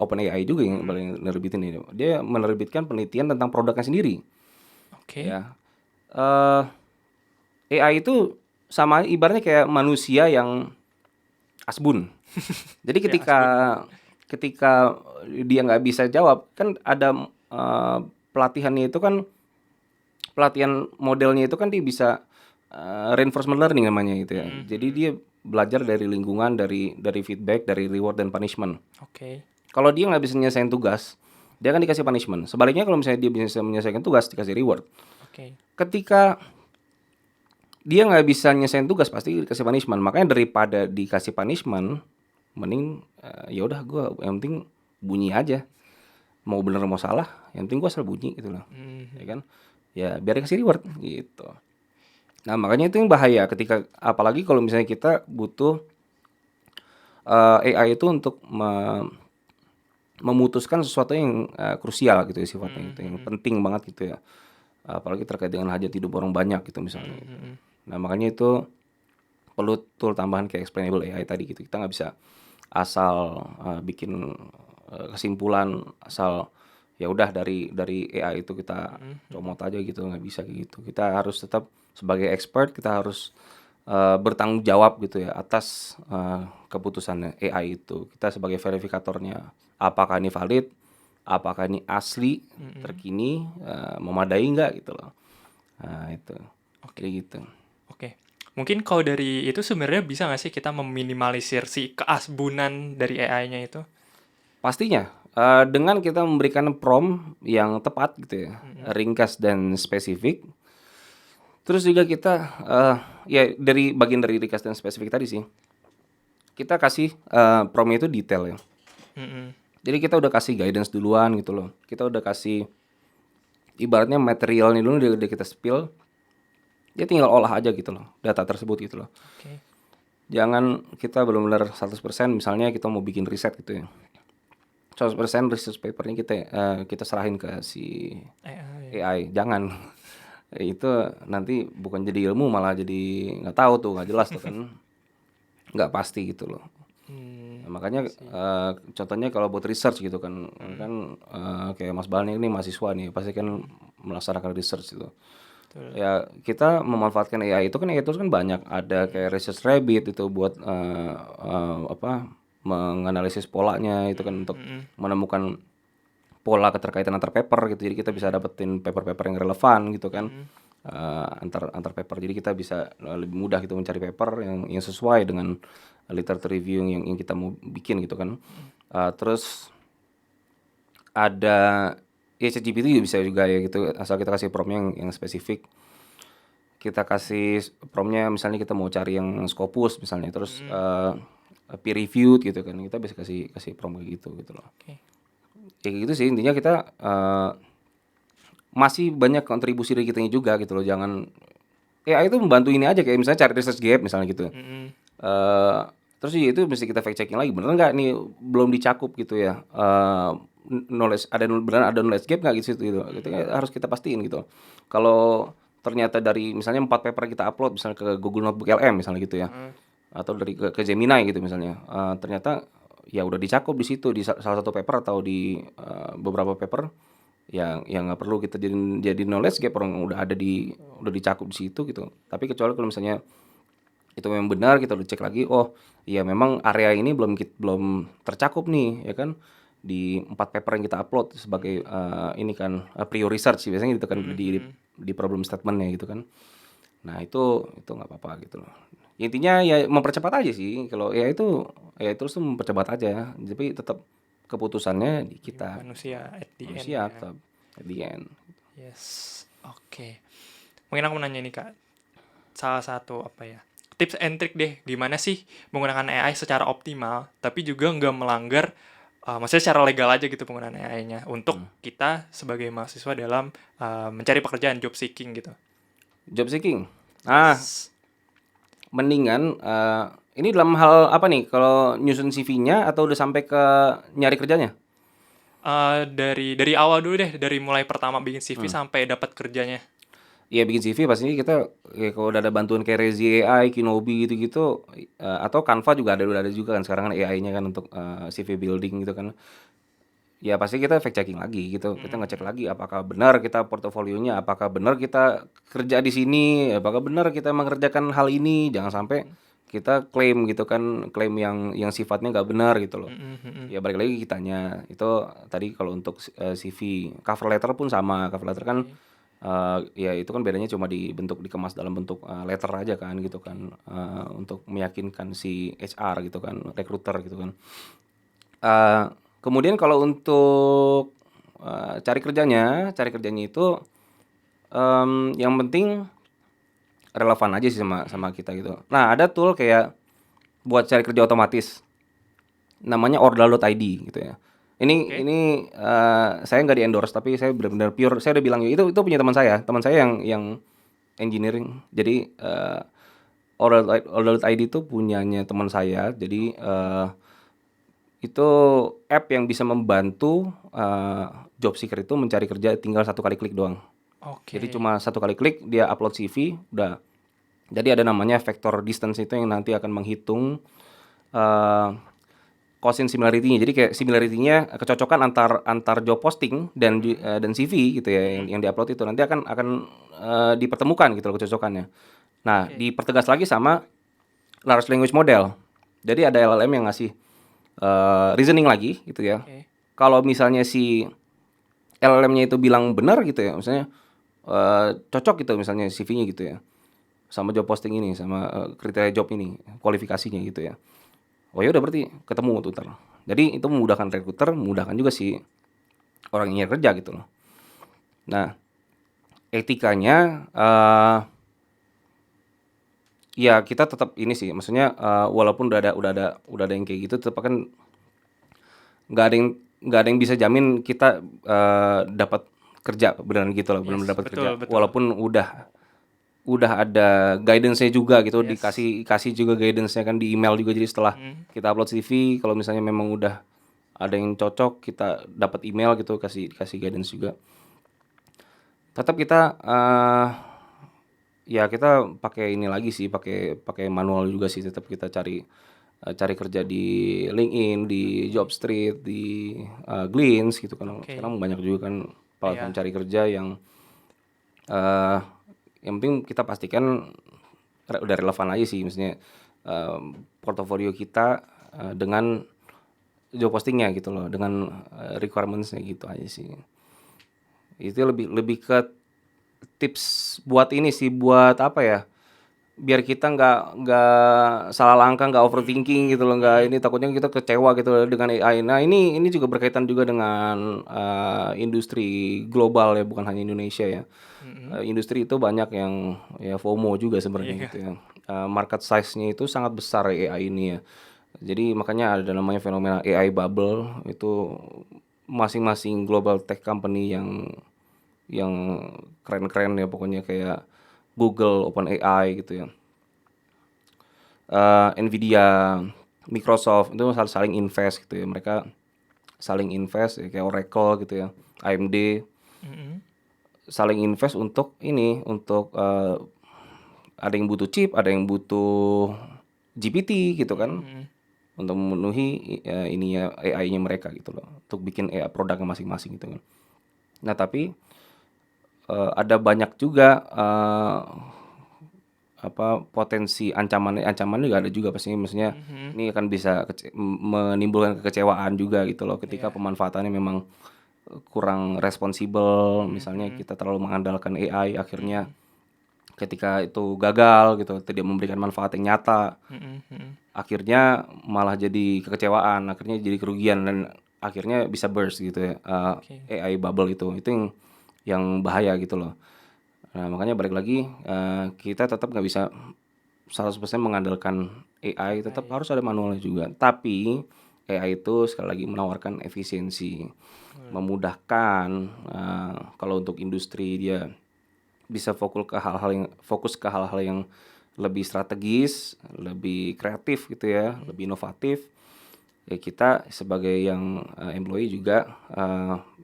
OpenAI juga yang mhm, paling nerbitin ini. Dia menerbitkan penelitian tentang produknya sendiri oke, ya. AI itu sama ibaratnya kayak manusia yang asbun. Jadi ya ketika Asbun, ketika dia nggak bisa jawab, kan ada, pelatihannya itu kan pelatihan modelnya itu kan dia bisa, reinforcement learning namanya gitu ya. mhm Jadi mhm, dia belajar dari lingkungan, dari feedback, dari reward dan punishment. oke, Kalau dia nggak bisa nyelesain tugas, dia akan dikasih punishment. Sebaliknya kalau misalnya dia bisa menyelesaikan tugas, dikasih reward. oke, Ketika dia nggak bisa nyelesain tugas, pasti dikasih punishment. Makanya daripada dikasih punishment, mending, ya udah gue yang penting bunyi aja. Mau bener mau salah, yang penting gue asal bunyi gitu loh, ya mhm, kan. Ya biar dikasih reward gitu. Nah, makanya itu yang bahaya ketika apalagi kalau misalnya kita butuh, AI itu untuk memutuskan sesuatu yang, krusial gitu ya sifatnya mhm gitu, yang mhm, penting banget gitu ya, apalagi terkait dengan hajat hidup orang banyak gitu mhm misalnya gitu. mhm, Nah, makanya itu perlu tool tambahan kayak explainable AI tadi gitu. Kita nggak bisa asal, bikin, kesimpulan, asal ya udah dari AI itu kita mhm mhm, comot aja gitu, nggak bisa kayak gitu. Kita harus tetap sebagai expert, kita harus, bertanggung jawab gitu ya atas, keputusan AI itu. Kita sebagai verifikatornya, apakah ini valid, apakah ini asli, mhm, terkini, memadai nggak gitu loh. Nah itu, oke jadi gitu. oke. Mungkin kalau dari itu sebenarnya bisa nggak sih kita meminimalisir si keasbunan dari AI-nya itu? Pastinya, dengan kita memberikan prompt yang tepat gitu ya, Mhm, ringkas dan spesifik, terus juga kita, ya dari bagian dari ringkas dan spesifik tadi sih, kita kasih, prompt itu detail ya. mhm, Jadi kita udah kasih guidance duluan gitu loh, kita udah kasih ibaratnya materialnya dulu udah kita spill, Dia tinggal olah aja gitu loh, data tersebut gitu loh. Oke. Jangan kita benar-benar 100% misalnya kita mau bikin riset gitu ya. 100% research papernya kita serahin ke si AI. AI, jangan. Itu nanti bukan jadi ilmu malah jadi nggak tahu tuh, nggak jelas tuh kan, nggak pasti gitu loh. Hmm, Nah, makanya sih. contohnya kalau buat research gitu kan, Mm-mm. kan kayak Mas Bal ini mahasiswa nih, pasti kan Mm-mm. melaksanakan research itu. Betul. Ya kita memanfaatkan AI itu kan, AI tools kan banyak, ada Mm-mm. kayak Research Rabbit itu buat apa, menganalisis polanya itu kan untuk Mm-mm. menemukan pola keterkaitan antar paper gitu. Jadi kita bisa Mm-mm. dapetin paper-paper yang relevan gitu kan. Mm-mm. Antar antar paper. Jadi kita bisa lebih mudah gitu mencari paper yang sesuai dengan literature review yang kita mau bikin gitu kan. Mm-mm. Terus ada ya ChatGPT juga bisa juga ya gitu, asal kita kasih prompt yang spesifik. Kita kasih prompt-nya misalnya kita mau cari yang Scopus misalnya, terus Mm-mm. peer reviewed gitu kan, kita bisa kasih kasih prompt kayak gitu loh. Oke. Kayak gitu sih intinya, kita masih banyak kontribusi dari kitanya juga gitu loh. Jangan AI itu membantu ini aja, kayak misalnya cari research gap misalnya gitu. Mm-mm. eh Terus ya itu mesti kita fact checking lagi, bener nggak nih belum dicakup gitu ya, knowledge beneran ada knowledge gap nggak gitu gitu, gitu Mm-mm. kan harus kita pastiin gitu. Kalau ternyata dari misalnya 4 paper kita upload misalnya ke Google Notebook LM misalnya gitu ya, Mm-mm. atau dari ke Gemini gitu misalnya, ternyata ya udah dicakup di situ di salah satu paper atau di beberapa paper yang nggak perlu kita jadi knowledge gap, orang udah dicakup di situ gitu. Tapi kecuali kalau misalnya itu memang benar, kita udah cek lagi, oh iya memang area ini belum tercakup nih ya kan, di 4 paper yang kita upload sebagai Mm-mm. ini kan, prior research sih biasanya gitu kan, Mm-mm. di problem statementnya gitu kan. Nah itu nggak apa-apa gitu loh. Intinya ya mempercepat aja sih, kalau ya itu tuh mempercepat aja, tapi tetap keputusannya di Di kita, manusia at the end manusia ya. tetap at the end. Yes. Oke. Mungkin aku mau nanya nih Kak, salah satu apa ya, tips and trick deh gimana sih menggunakan AI secara optimal tapi juga nggak melanggar, maksudnya secara legal aja gitu penggunaan AI-nya untuk Hmm. kita sebagai mahasiswa dalam mencari pekerjaan, job seeking gitu. Job seeking, Yes. mendingan ini dalam hal apa nih? Kalau nyusun CV-nya atau udah sampai ke nyari kerjanya? Dari awal dulu deh, dari mulai pertama bikin CV Hmm. sampai dapat kerjanya. Iya bikin CV pastinya kita ya kalau udah ada bantuan kayak Rezi AI, Kinobi gitu-gitu, atau Canva juga udah ada juga kan sekarang kan AI-nya kan untuk CV building gitu kan. Ya pasti kita fact checking lagi gitu. Kita ngecek Mhm. lagi apakah benar kita portofolionya, apakah benar kita kerja di sini, apakah benar kita mengerjakan hal ini. Jangan sampai kita klaim gitu kan, klaim yang sifatnya nggak benar gitu loh. Mhm. Mhm. Ya balik lagi kitanya. Itu tadi kalau untuk CV, cover letter pun sama. Cover letter kan Oke. ya itu kan bedanya cuma dikemas dalam bentuk letter aja kan gitu Oke. kan, untuk meyakinkan si HR gitu kan, recruiter gitu kan. Kemudian kalau untuk cari kerjanya itu yang penting relevan aja sih sama Mhm. sama kita gitu. Nah ada tool kayak buat cari kerja otomatis, namanya ordal.id gitu ya. Ini Oke. ini saya nggak di-endorse, tapi saya benar-benar pure, saya udah bilang itu punya teman saya yang engineering. Jadi ordal.id itu punyanya teman saya. Jadi Oke. itu app yang bisa membantu job seeker itu mencari kerja tinggal satu kali klik doang. Jadi Oke. cuma satu kali klik dia upload CV udah. Jadi ada namanya vector distance itu yang nanti akan menghitung eh Cousin similarity-nya. Jadi kayak similarity-nya, kecocokan antar antar job posting Mhm. dan CV gitu ya Mhm. yang diupload itu nanti akan dipertemukan gitu loh kecocokannya. Nah, Oke. dipertegas lagi sama large language model. Jadi ada LLM yang ngasih reasoning lagi gitu ya. Oke. Kalau misalnya si LLM-nya itu bilang benar gitu ya, misalnya cocok gitu misalnya CV-nya gitu ya, sama job posting ini, sama kriteria job ini, kualifikasinya gitu ya. Oh ya udah berarti ketemu tuh ntar. Jadi itu memudahkan recruiter, memudahkan juga si orang yang nyari kerja gitu loh. Nah, etikanya ya kita tetap ini sih, maksudnya walaupun udah ada yang kayak gitu, tetap kan nggak ada yang nggak ada yang bisa jamin kita dapat kerja beneran gitu loh, Yes, benar-benar dapat kerja. betul betul. Walaupun udah udah ada guidance-nya juga gitu, Yes. kasih juga guidance-nya kan di email juga. Jadi setelah Mm, kita upload CV, kalau misalnya memang udah ada yang cocok, kita dapat email gitu, kasih kasih guidance juga. Tetap kita ya kita pakai ini lagi sih, pakai pakai manual juga sih. Tetap kita cari cari kerja di LinkedIn, di oke. Jobstreet, di Glints gitu kan. Oke. Sekarang banyak juga kan platform Iya. cari kerja eh, yang penting kita pastikan udah relevan aja sih, maksudnya portofolio kita dengan job postingnya gitu loh, dengan requirements-nya gitu aja sih. Itu lebih lebih ke tips buat ini sih, buat apa ya? Biar kita nggak salah langkah, nggak overthinking gitu loh, nggak Mm, ini takutnya kita kecewa gitu loh dengan AI. Nah ini juga berkaitan juga dengan industri global ya, bukan hanya Indonesia ya. mm. Industri itu banyak yang ya FOMO juga sebenarnya Iya. gitu ya. Market size-nya itu sangat besar AI ini ya. Jadi makanya ada namanya fenomena AI bubble itu, masing-masing global tech company yang keren-keren ya pokoknya kayak Google, OpenAI gitu ya. Nvidia, Microsoft itu saling invest gitu ya. Mereka saling invest ya, kayak Oracle gitu ya. AMD Mm, saling invest untuk ini, untuk ada yang butuh chip, ada yang butuh GPT gitu kan, mm. untuk memenuhi ininya AI-nya mereka gitu loh, untuk bikin AI produknya masing-masing gitu kan. Nah tapi ada banyak juga apa potensi ancaman juga ada juga pastinya, maksudnya Mhm. ini akan bisa menimbulkan kekecewaan juga gitu loh ketika Iya. pemanfaatannya memang kurang responsibel, Mhm, misalnya mhm. kita terlalu mengandalkan AI, akhirnya Mhm. ketika itu gagal gitu, tidak memberikan manfaat yang nyata, Mhm, mhm. akhirnya malah jadi kekecewaan, akhirnya jadi kerugian dan akhirnya bisa burst gitu ya, Oke. AI bubble itu yang bahaya gitu loh. Nah makanya balik lagi, kita tetap nggak bisa 100% mengandalkan AI, tetap AI. harus ada manualnya juga. Tapi AI itu sekali lagi menawarkan efisiensi, Betul. memudahkan. Kalau untuk industri dia bisa fokus ke hal-hal yang lebih strategis, lebih kreatif gitu ya, Mhm. lebih inovatif. Ya kita sebagai yang employee juga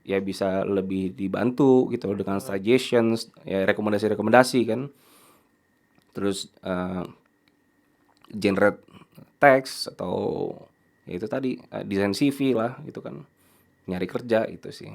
ya bisa lebih dibantu gitu loh dengan Betul. suggestions, ya rekomendasi-rekomendasi kan. Terus generate teks atau ya itu tadi desain CV lah gitu kan, nyari kerja itu sih.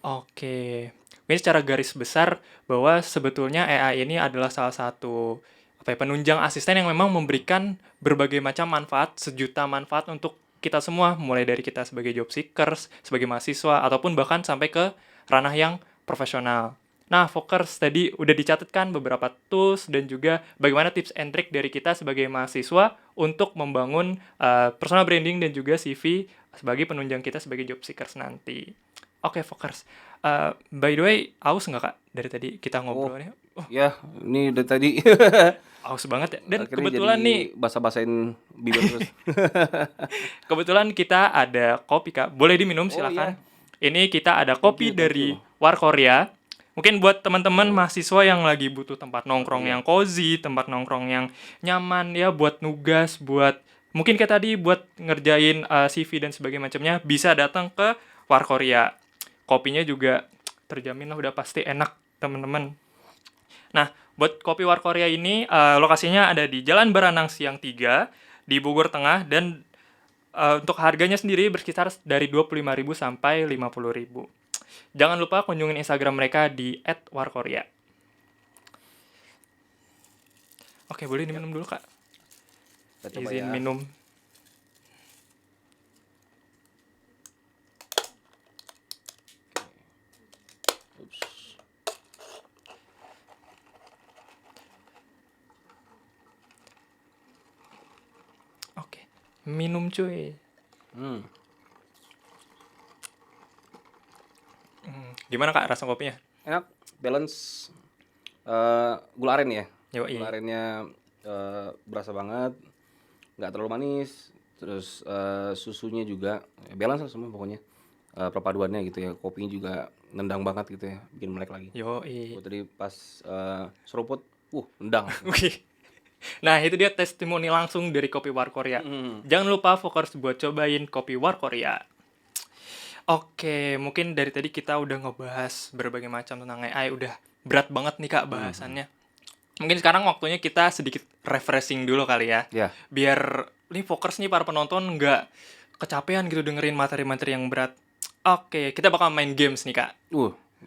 Oke. Ini secara garis besar bahwa sebetulnya AI ini adalah salah satu apa ya, penunjang asisten yang memang memberikan berbagai macam manfaat, sejuta manfaat untuk kita semua, mulai dari kita sebagai job seekers, sebagai mahasiswa, ataupun bahkan sampai ke ranah yang profesional. Nah, Fokers tadi udah dicatatkan beberapa tools dan juga bagaimana tips and trick dari kita sebagai mahasiswa untuk membangun personal branding dan juga CV sebagai penunjang kita sebagai job seekers nanti. Oke, Fokers. By the way, aus nggak Kak? Dari tadi kita Oh ngobrolnya. Oh, ya, ini udah tadi aus banget ya. Dan akhirnya jadi kebetulan nih, basa-basain bibir terus. kebetulan kita ada kopi Kak. Boleh diminum Oh silakan. iya, Ini kita ada thank kopi you, thank you. dari Warkoria. Mungkin buat teman-teman Oh, mahasiswa yang lagi butuh tempat nongkrong Warkoria. yang cozy, tempat nongkrong yang nyaman ya buat nugas, buat mungkin kayak tadi buat ngerjain CV dan sebagainya macamnya, bisa datang ke Warkoria. Kopinya juga terjamin lah udah pasti enak, teman-teman. Nah, buat kopi Warkoria ini lokasinya ada di Jalan Baranang Siang 3 di Bogor Tengah dan untuk harganya sendiri berkisar dari 25.000 sampai 50.000. Jangan lupa kunjungin Instagram mereka di @warkoria. Oke, boleh Yap, diminum dulu, Kak. kita coba Izin ya. minum. Ups. Oke. Minum cuy. Hmm, Gimana, Kak, rasa kopinya? enak, balance. Gula aren ya, gula Yoi. arennya berasa banget, nggak terlalu manis. Terus susunya juga balance lah semua pokoknya. Perpaduannya gitu ya, kopinya juga nendang banget gitu ya, bikin melek lagi. Yoi. Gue tadi pas seruput Endang. Wih. Nah, itu dia testimoni langsung dari Kopi War Korea. Mm. Jangan lupa Fokers buat cobain Kopi War Korea. Oke, mungkin dari tadi kita udah ngebahas berbagai macam tentang AI, udah berat banget nih Kak bahasannya. Mungkin sekarang waktunya kita sedikit refreshing dulu kali ya. Ya. Biar nih Fokers nih para penonton nggak kecapean gitu dengerin materi-materi yang berat. Oke, kita bakal main games nih Kak.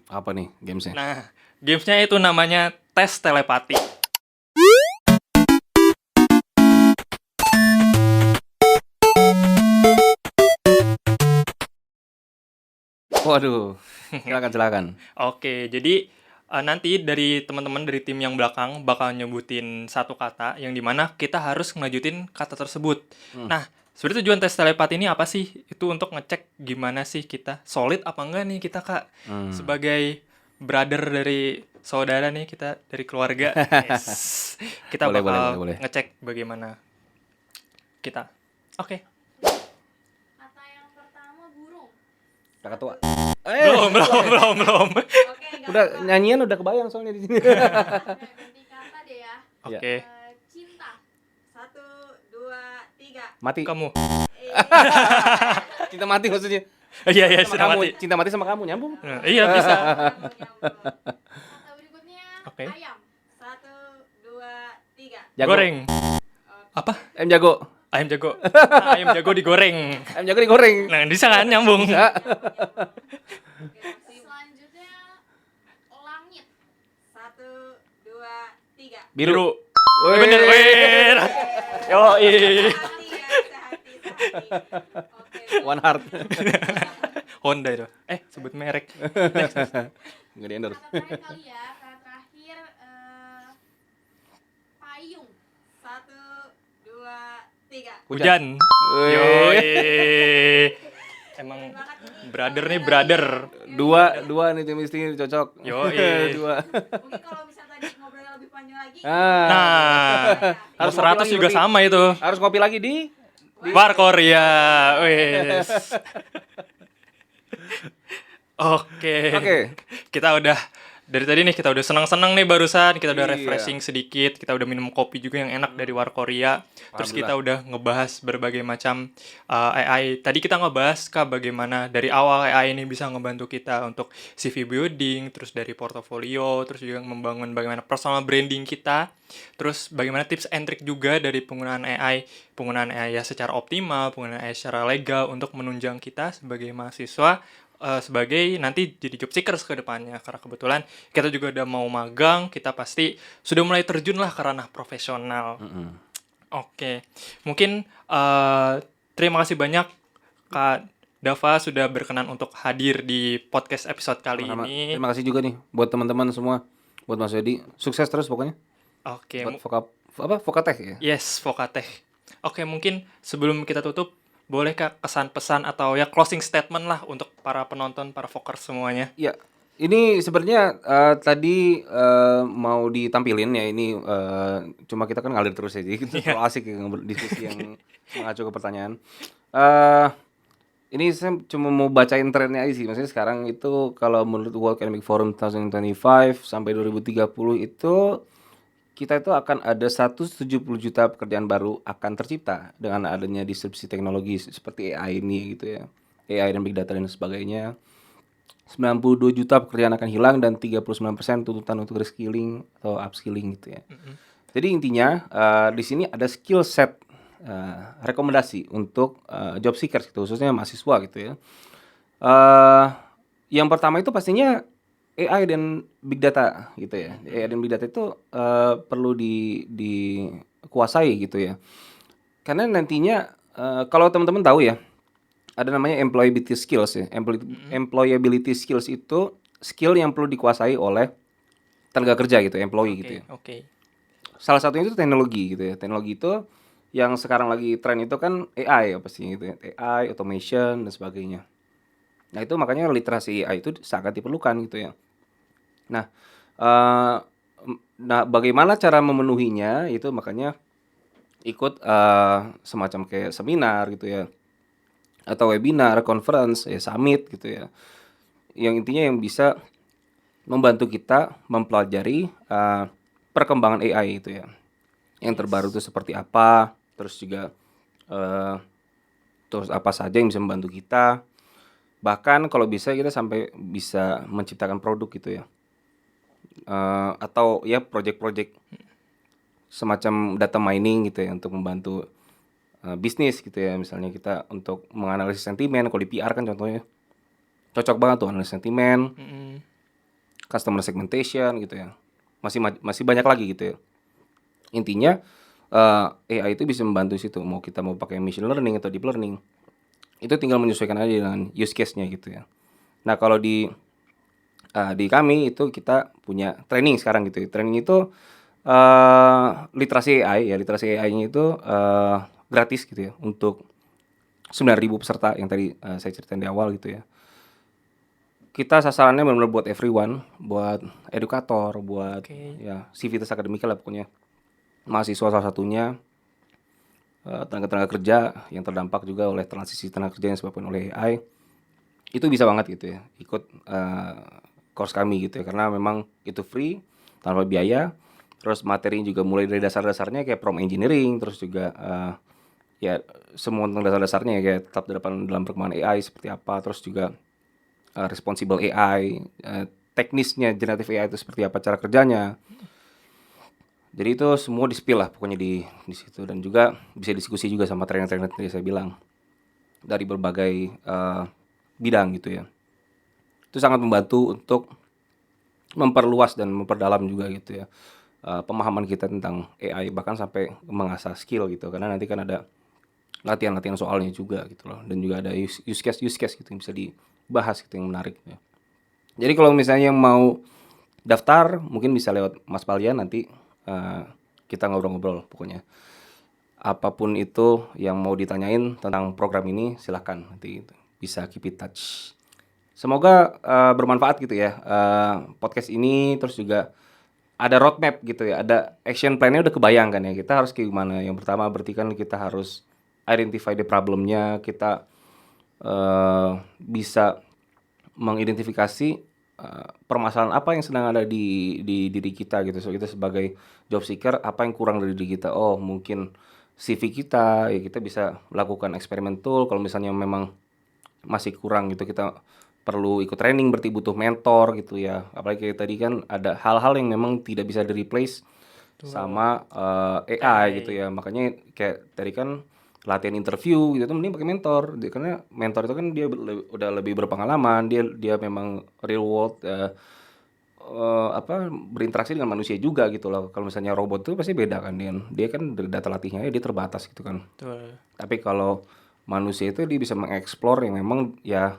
Apa nih gamesnya? Nah, gamesnya itu namanya tes telepati. Waduh, silakan. Oke, jadi nanti dari teman-teman dari tim yang belakang bakal nyebutin satu kata yang dimana kita harus ngelanjutin kata tersebut. Nah, sebenarnya tujuan tes telepati ini apa sih? Itu untuk ngecek gimana sih kita solid apa enggak nih kita Kak sebagai brother dari saudara nih kita dari keluarga. Yes. Kita bakal boleh. ngecek bagaimana kita. Oke. Kata yang pertama burung. Kakak tua. Belum. Oke, Udah nyanyian udah kebayang soalnya di sini. ganti kata deh ya. Oke. Cinta. 1, 2, 3. Mati. Kamu. Cinta mati maksudnya. Iya, Sama sudah kamu. mati. Cinta mati sama kamu nyambung. Nah, iya bisa. Kata berikutnya Oke. ayam. 1, 2, 3. Jago. Goreng. Apa? Ayam jago. Ayam jago. Ayam jago digoreng. Ayam jago digoreng. Nah, bisa kan nyambung. Selanjutnya langit. 1, 2, 3. Biru. Wih. Bener, wih. Yoi. Sehati ya, sehati. Oke. One heart. Honda itu. Sebut merek. Nggak di endorse. Kata terakhir kali ya. Kata terakhir payung. 1, 2, 3. Hujan. Wih. Yoi. Emang brother nih brother. Dua nih tim istri cocok. Yoi. Dua. Mungkin kalau bisa tadi ngobrolnya lebih panjang lagi. Nah, Harus harus 100 ngopi juga lagi, sama itu. Harus ngopi lagi di War Korea. Wes. Oke. Kita udah dari tadi nih kita udah senang-senang nih barusan, kita udah Iya. refreshing sedikit, kita udah minum kopi juga yang enak dari War Korea. Terus kita udah ngebahas berbagai macam AI. Tadi kita ngebahas Kak bagaimana dari awal AI ini bisa ngebantu kita untuk CV building, terus dari portofolio, terus juga membangun bagaimana personal branding kita. Terus bagaimana tips and trick juga dari penggunaan AI ya secara optimal, penggunaan AI secara legal untuk menunjang kita sebagai mahasiswa, sebagai nanti jadi job seekers ke depannya. Karena kebetulan kita juga udah mau magang, kita pasti sudah mulai terjun lah ke ranah profesional. Oke, mungkin terima kasih banyak Kak Dava sudah berkenan untuk hadir di podcast episode kali ini. Terima kasih juga nih buat teman-teman semua, buat Mas Yodi. Sukses terus pokoknya. Oke, Buat Vokatech ya. yes, Vokatech. Oke, mungkin sebelum kita tutup, boleh Kak kesan pesan atau ya closing statement lah untuk para penonton, para Vokers semuanya. Ya, ini sebenarnya tadi mau ditampilin ya ini cuma kita kan ngalir terus aja, itu terlalu asik ya diskusi yang mengacu ke pertanyaan. Ini saya cuma mau bacain trennya aja sih, maksudnya sekarang itu kalau menurut World Economic Forum 2025 sampai 2030 itu kita itu akan ada 170 juta pekerjaan baru akan tercipta dengan adanya disrupsi teknologi seperti AI ini gitu ya. AI dan big data dan sebagainya. 92 juta pekerjaan akan hilang dan 39% tuntutan untuk reskilling atau upskilling gitu ya. Jadi intinya di sini ada skill set rekomendasi untuk job seekers gitu, khususnya mahasiswa gitu ya. Yang pertama itu pastinya AI dan big data gitu ya. AI dan big data itu perlu dikuasai gitu ya. Karena nantinya kalau teman-teman tahu ya, ada namanya employability skills ya. Employability skills itu skill yang perlu dikuasai oleh tenaga kerja gitu, employee gitu ya. Oke. Salah satunya itu teknologi gitu ya. Teknologi itu yang sekarang lagi tren itu kan AI apa sih gitu ya. AI, automation dan sebagainya. Nah, itu makanya literasi AI itu sangat diperlukan gitu ya. Nah, bagaimana cara memenuhinya itu makanya ikut semacam kayak seminar gitu ya. Atau webinar, conference, ya summit gitu ya. Yang intinya yang bisa membantu kita mempelajari perkembangan AI itu ya. Yang terbaru itu seperti apa, terus juga eh, terus apa saja yang bisa membantu kita. Bahkan kalau bisa kita sampai bisa menciptakan produk gitu ya. Atau ya project-project semacam data mining gitu ya untuk membantu bisnis gitu ya. Misalnya kita untuk menganalisis sentimen, kalau di PR kan contohnya cocok banget tuh analisis sentimen, Mm-mm. customer segmentation gitu ya. Masih banyak lagi gitu ya. Intinya AI itu bisa membantu situ. Mau kita mau pakai machine learning atau deep learning, itu tinggal menyesuaikan aja dengan use case-nya gitu ya. Nah, kalau di kami itu kita punya training sekarang gitu ya. Training itu literasi AI ya, literasi AI-nya itu gratis gitu ya untuk 9.000 peserta yang tadi saya ceritain di awal gitu ya. Kita sasarannya benar-benar buat everyone, buat edukator, buat Oke. ya civitas akademika lah pokoknya. Mahasiswa salah satunya, tenaga-tenaga kerja yang terdampak juga oleh transisi tenaga kerja yang disebabkan oleh AI. Itu bisa banget gitu ya ikut course kami gitu ya, karena memang itu free tanpa biaya. Terus materinya juga mulai dari dasar-dasarnya kayak prompt engineering, terus juga ya semua tentang dasar-dasarnya ya, kayak tetap dalam perkembangan AI seperti apa, terus juga responsible AI, teknisnya generative AI itu seperti apa cara kerjanya. Jadi itu semua di-spill lah pokoknya di situ, dan juga bisa diskusi juga sama trainer-trainer tadi saya bilang dari berbagai bidang gitu ya. Itu sangat membantu untuk memperluas dan memperdalam juga gitu ya pemahaman kita tentang AI, bahkan sampai mengasah skill gitu, karena nanti kan ada latihan-latihan soalnya juga gitu loh, dan juga ada use case gitu yang bisa dibahas gitu yang menarik ya. Jadi kalau misalnya yang mau daftar mungkin bisa lewat Mas Palian, nanti kita ngobrol-ngobrol pokoknya. Apapun itu yang mau ditanyain tentang program ini silahkan, nanti bisa keep in touch. Semoga bermanfaat gitu ya podcast ini, terus juga ada roadmap gitu ya, ada action plan-nya udah kebayang kan ya, kita harus kayak gimana. Yang pertama berarti kan kita harus identify the problemnya, kita bisa mengidentifikasi permasalahan apa yang sedang ada di diri kita gitu. So kita sebagai job seeker, apa yang kurang dari diri kita? Oh mungkin CV kita, ya kita bisa melakukan eksperimen tool. Kalau misalnya memang masih kurang gitu, kita perlu ikut training, berarti butuh mentor gitu ya. Apalagi kayak tadi kan ada hal-hal yang memang tidak bisa di-replace Betul. sama AI gitu ya. Makanya kayak tadi kan latihan interview gitu tuh mending pakai mentor. Karena mentor itu kan dia udah lebih berpengalaman, dia memang real world berinteraksi dengan manusia juga gitu loh. Kalau misalnya robot tuh pasti beda kan, dia kan dari data latihnya dia terbatas gitu kan. Betul. Tapi kalau manusia itu dia bisa mengeksplor yang memang ya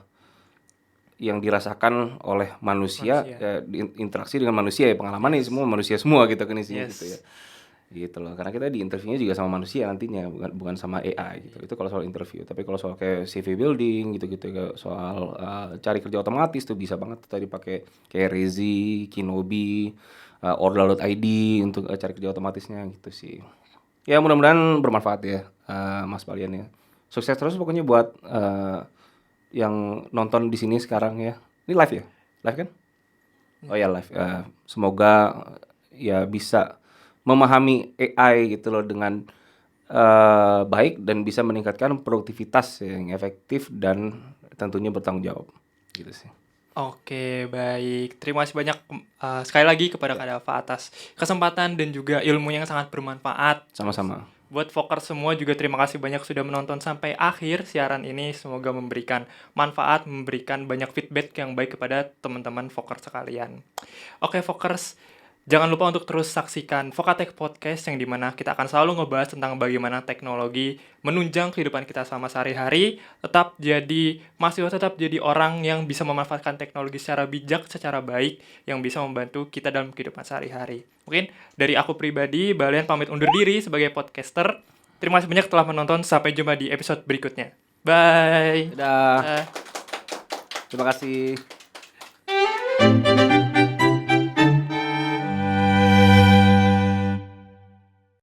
yang dirasakan oleh manusia, Manusia. ya, interaksi dengan manusia ya, pengalamannya Yes. semua manusia semua gitu kan isinya gitu ya. Yes. Gitu loh. Karena kita di interviewnya juga sama manusia nantinya, bukan sama AI gitu. Itu kalau soal interview. Tapi kalau soal kayak CV building gitu-gitu, kayak soal cari kerja otomatis tuh bisa banget tadi pakai kayak Rezi, Kinobi, Ordal.id untuk cari kerja otomatisnya gitu sih. Ya mudah-mudahan bermanfaat ya Mas Palian ya. Sukses terus pokoknya buat yang nonton di sini sekarang ya. Ini live ya? Live kan? Oh ya live. Semoga ya bisa memahami AI gitu loh dengan baik, dan bisa meningkatkan produktivitas yang efektif dan tentunya bertanggung jawab gitu sih. Oke, baik. Terima kasih banyak sekali lagi kepada Kak Dava atas kesempatan dan juga ilmu yang sangat bermanfaat. Sama-sama. Buat Vokers semua juga terima kasih banyak sudah menonton sampai akhir siaran ini. Semoga memberikan manfaat, memberikan banyak feedback yang baik kepada teman-teman Vokers sekalian. Oke, Vokers, jangan lupa untuk terus saksikan Vokatech Podcast yang dimana kita akan selalu ngebahas tentang bagaimana teknologi menunjang kehidupan kita selama sehari-hari. Tetap jadi mahasiswa, tetap jadi orang yang bisa memanfaatkan teknologi secara bijak, secara baik, yang bisa membantu kita dalam kehidupan sehari-hari. Mungkin dari aku pribadi, Balian pamit undur diri sebagai podcaster. Terima kasih banyak telah menonton. Sampai jumpa di episode berikutnya. Bye. Dadah. Dah. Terima kasih.